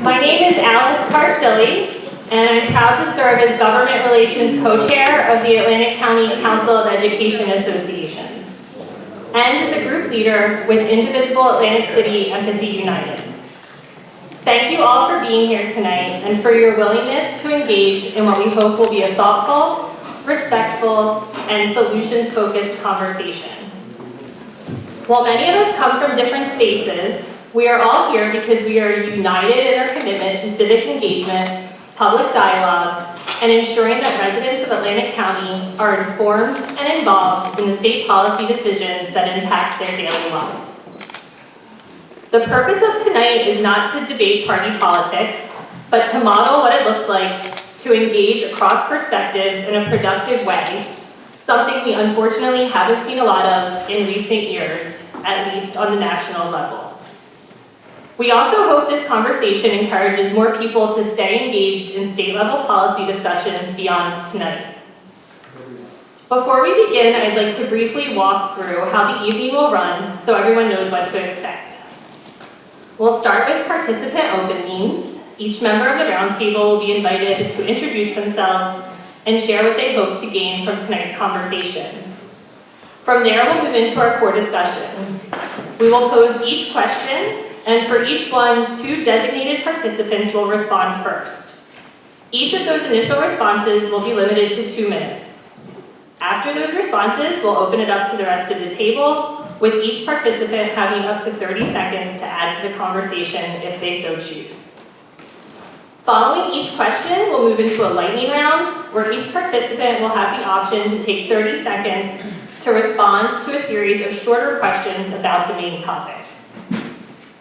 My name is Alice Carsilli, and I'm proud to serve as Government Relations Co-Chair of the Atlantic County Council of Education Associations, and as a group leader with Indivisible Atlantic City-Empathy United. Thank you all for being here tonight and for your willingness to engage in what we hope will be a thoughtful, respectful, and solutions-focused conversation. While many of us come from different spaces, we are all here because we are united in our commitment to civic engagement, public dialogue, and ensuring that residents of Atlantic County are informed and involved in the state policy decisions that impact their daily lives. The purpose of tonight is not to debate party politics, but to model what it looks like to engage across perspectives in a productive way, something we unfortunately haven't seen a lot of in recent years, at least on the national level. We also hope this conversation encourages more people to stay engaged in state-level policy discussions beyond tonight. Before we begin, I'd like to briefly walk through how the evening will run so everyone knows what to expect. We'll start with participant openings. Each member of the roundtable will be invited to introduce themselves and share what they hope to gain from tonight's conversation. From there, we'll move into our core discussion. We will pose each question, and for each one, 2 designated participants will respond first. Each of those initial responses will be limited to 2 minutes. After those responses, we'll open it up to the rest of the table, with each participant having up to 30 seconds to add to the conversation if they so choose. Following each question, we'll move into a lightning round, where each participant will have the option to take 30 seconds to respond to a series of shorter questions about the main topic.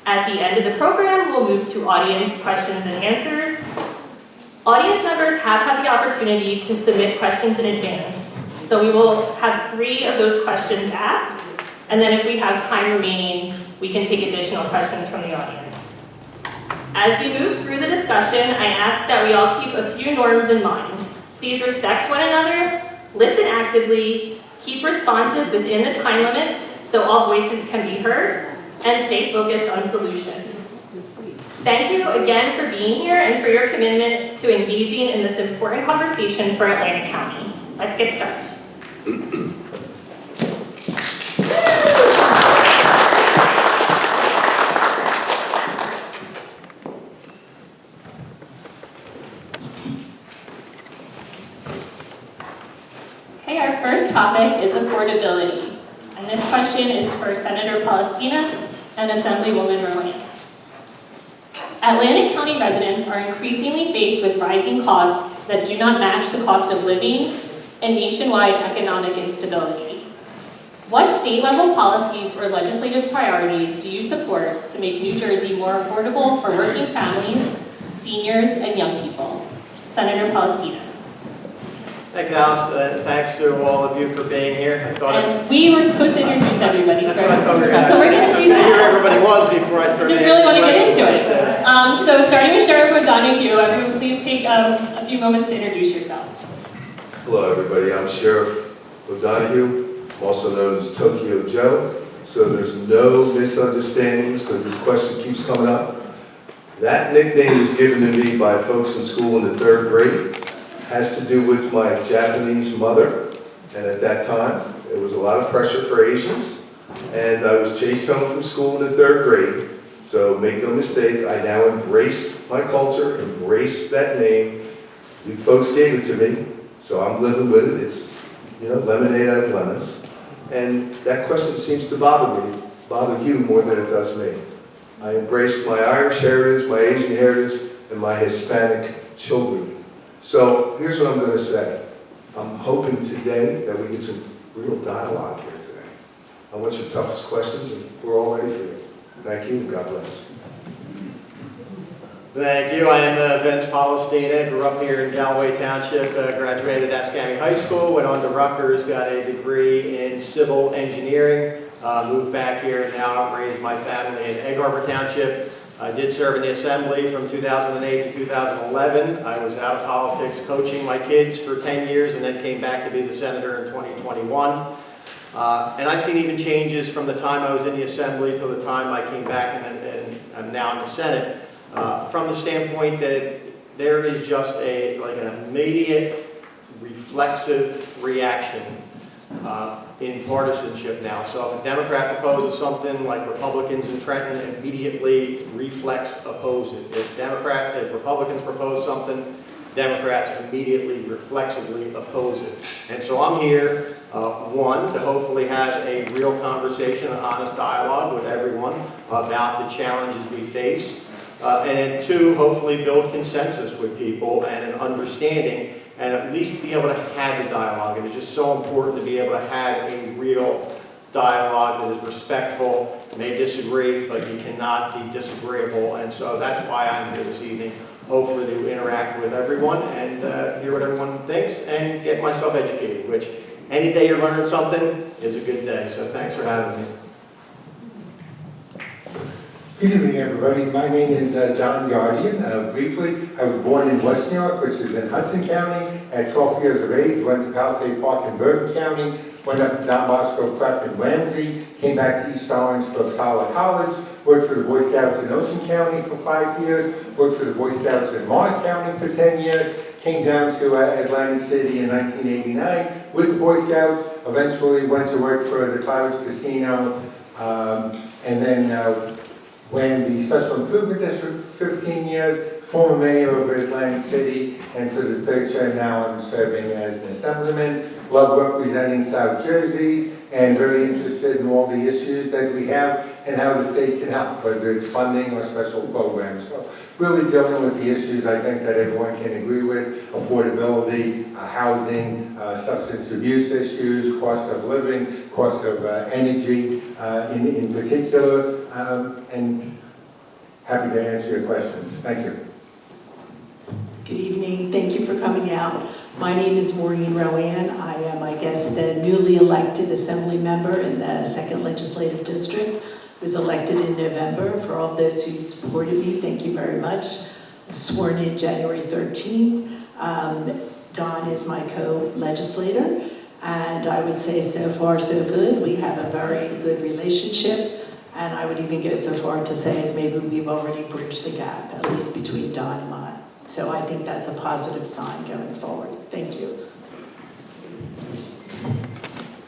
At the end of the program, we'll move to audience questions and answers. Audience members have had the opportunity to submit questions in advance, so we will have 3 of those questions asked, and then if we have time remaining, we can take additional questions from the audience. As we move through the discussion, I ask that we all keep a few norms in mind. Please respect one another, listen actively, keep responses within the time limits so all voices can be heard, and stay focused on solutions. Thank you again for being here and for your commitment to engaging in this important conversation for Atlantic County. Let's get started. Okay, our first topic is affordability. And this question is for Senator Palestina and Assemblywoman Rowan. Atlantic County residents are increasingly faced with rising costs that do not match the cost of living and nationwide economic instability. What state-level policies or legislative priorities do you support to make New Jersey more affordable for working families, seniors, and young people? Senator Palestina. Thanks, Alice. Thanks to all of you for being here. And we were supposed to introduce everybody first. So we're going to do that. Here everybody was before I started. Just really want to get into it. So starting with Sheriff O'Donoghue, everyone please take a few moments to introduce yourselves. Hello everybody, I'm Sheriff O'Donoghue, also known as Tokyo Joe. So there's no misunderstandings because this question keeps coming up. That nickname was given to me by folks in school in the 3rd grade. Has to do with my Japanese mother, and at that time, there was a lot of pressure for Asians, and I was chased home from school in the 3rd grade, so make no mistake, I now embrace my culture, embrace that name. You folks gave it to me, so I'm living with it. It's, lemonade out of lemons, and that question seems to bother you more than it does me. I embrace my Irish heritage, my Asian heritage, and my Hispanic children. So here's what I'm going to say. I'm hoping today that we get some real dialogue here today. I want your toughest questions, and we're all ready for you. Thank you, and God bless. Thank you. I am Vince Palestina. Grew up here in Galloway Township. Graduated at Ascami High School. Went on to Rutgers. Got a degree in civil engineering. Moved back here and now raised my family in Egg Harbor Township. I did serve in the Assembly from 2008 to 2011. I was out of politics coaching my kids for 10 years and then came back to be the senator in 2021. And I've seen even changes from the time I was in the Assembly till the time I came back and I'm now in the Senate. from the standpoint that there is just an immediate reflexive reaction in partisanship now. So if a Democrat proposes something, like Republicans in Trenton immediately reflex oppose it. If Republicans propose something, Democrats immediately reflexively oppose it. And so I'm here, one, to hopefully have a real conversation, an honest dialogue with everyone about the challenges we face. And then two, hopefully build consensus with people and an understanding, and at least be able to have a dialogue. It is just so important to be able to have a real dialogue that is respectful. You may disagree, but you cannot be disagreeable. And so that's why I'm here this evening, hopefully to interact with everyone and hear what everyone thinks and get myself educated, which any day you're learning something is a good day. So thanks for having me. Good evening, everybody. My name is John Guardian. Briefly, I was born in West New York, which is in Hudson County. At 12 years of age, went to Palisade Park in Bergen County, went up to Don Bosco Prep in Ramsey, came back to East Orange for Uppsala College, worked for the Boy Scouts in Ocean County for 5 years, worked for the Boy Scouts in Morris County for 10 years, came down to Atlantic City in 1989 with the Boy Scouts, eventually went to work for the Clouds Casino, and then ran the Special Improvement District for 15 years, former mayor of Atlantic City, and for the third term now I'm serving as an assemblyman. Love representing South Jersey, and very interested in all the issues that we have and how the state can help, whether it's funding or special programs. So really dealing with the issues I think that everyone can agree with: affordability, housing, substance abuse issues, cost of living, cost of energy in particular, and happy to answer your questions. Thank you. Good evening. Thank you for coming out. My name is Maureen Rowan. I am, I guess, the newly elected assembly member in the 2nd Legislative District. I was elected in November. For all of those who supported me, thank you very much. I was sworn in January 13th. Don is my co-legislator, and I would say so far so good. We have a very good relationship, and I would even go so far to say as maybe we've already bridged the gap, at least between Don and mine. So I think that's a positive sign going forward. Thank you.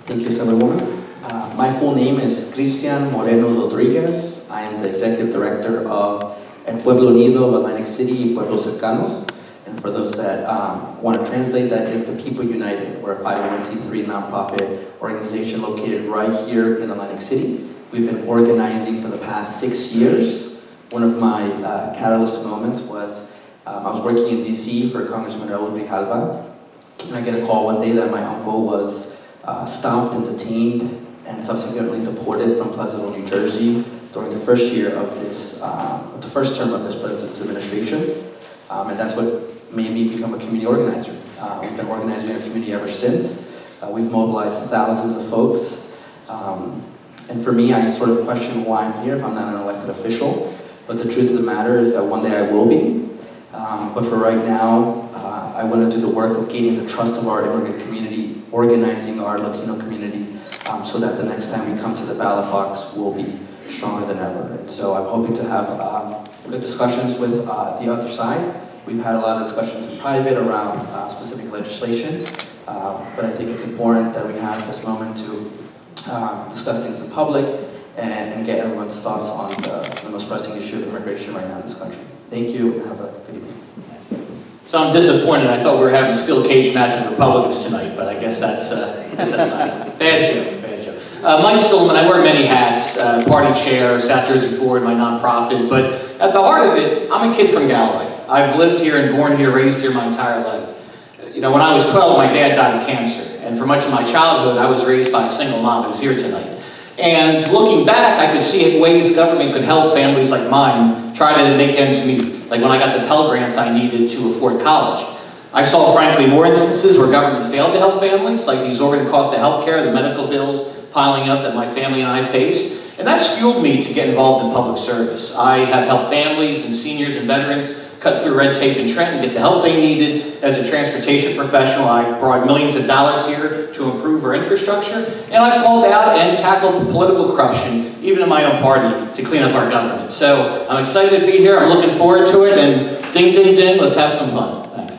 Thank you, Assemblywoman. My full name is Cristian Moreno Rodriguez. I am the Executive Director of El Pueblo Unido of Atlantic City y Pueblos Cercanos. And for those that want to translate, that is the People United. We're a 501c3 nonprofit organization located right here in Atlantic City. We've been organizing for the past 6 years. One of my catalyst moments was I was working in DC for Congressman Raul Grijalva, and I get a call one day that my uncle was stopped and detained and subsequently deported from Pleasantville, New Jersey during the first year of this, the first term of this president's administration. And that's what made me become a community organizer. We've been organizing in our community ever since. We've mobilized thousands of folks. And for me, I sort of question why I'm here if I'm not an elected official. But the truth of the matter is that one day I will be. But for right now, I want to do the work of gaining the trust of our immigrant community, organizing our Latino community, so that the next time we come to the ballot box, we'll be stronger than ever. And so I'm hoping to have good discussions with the other side. We've had a lot of discussions in private around specific legislation, but I think it's important that we have this moment to discuss things in public and get everyone's thoughts on the most pressing issue of immigration right now in this country. Thank you, and have a good evening. So I'm disappointed. I thought we were having a steel cage match with Republicans tonight, but I guess that's not bad joke. Bad joke. Mike Stillman. I wear many hats: party chair, South Jersey Forward, my nonprofit. But at the heart of it, I'm a kid from Galway. I've lived here and born here, raised here my entire life. You know, when I was 12, my dad died of cancer, and for much of my childhood, I was raised by a single mom who's here tonight. And looking back, I could see ways government could help families like mine try to make ends meet. Like when I got the Pell Grants I needed to afford college. I saw, frankly, more instances where government failed to help families, like the exorbitant cost of health care, the medical bills piling up that my family and I faced. And that's fueled me to get involved in public service. I have helped families and seniors and veterans cut through red tape in Trenton, get the help they needed. As a transportation professional, I brought millions of dollars here to improve our infrastructure, and I've called out and tackled political corruption, even in my own party, to clean up our government. So I'm excited to be here, I'm looking forward to it, and ding, ding, ding, let's have some fun. Thanks.